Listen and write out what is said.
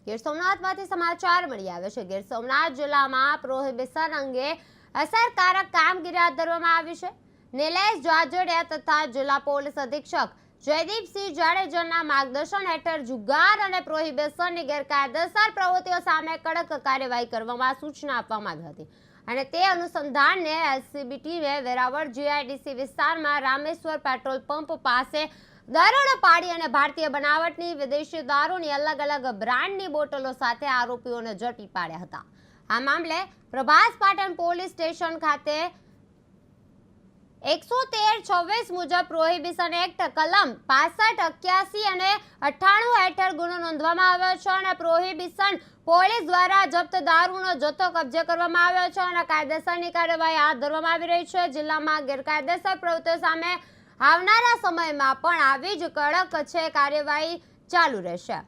ગીર સોમનાથમાંથી સમાચાર મળી આવે છે। ગીર સોમનાથ જિલ્લામાં પ્રોહિબિશન અંગે અસરકારક કામગીરી હાથ ધરવામાં આવી છે। નિલેશ જાજડિયા તથા જિલ્લા પોલીસ અધિક્ષક જયદીપસિંહ જાડેજાના માર્ગદર્શન હેઠળ જુગાર અને પ્રોહિબિશનની ગેરકાયદેસર પ્રવૃત્તિઓ સામે કડક કાર્યવાહી કરવામાં સૂચના આપવામાં આવી હતી અને તે અનુસંધાને એલસીબી ટીમે વેરાવળ જીઆઈડીસી વિસ્તારમાં રામેશ્વર પેટ્રોલ પંપ પાસે દરોડો પાડી અને ભારતીય બનાવટની વિદેશી દારૂની અલગ અલગ બ્રાન્ડની બોટલો સાથે આરોપીઓને ઝડપી પાડ્યા હતા। આ મામલે પ્રભાસ પાટણ પોલીસ સ્ટેશન ખાતે 113-26 મુજબ પ્રોહિબિશન એક્ટ કલમ 65, 81 અને 98 હેઠળ ગુનો નોંધવામાં આવ્યો છે અને પ્રોહિબિશન પોલીસ દ્વારા જપ્ત દારૂનો જથ્થો કબજે કરવામાં આવ્યો છે અને કાયદેસરની કાર્યવાહી હાથ ધરવામાં આવી રહી છે। જિલ્લામાં ગેરકાયદેસર પ્રવૃત્તિઓ સામે આવનારા સમયમાં પણ આવી જ કડક કાર્યવાહી ચાલુ રહેશે।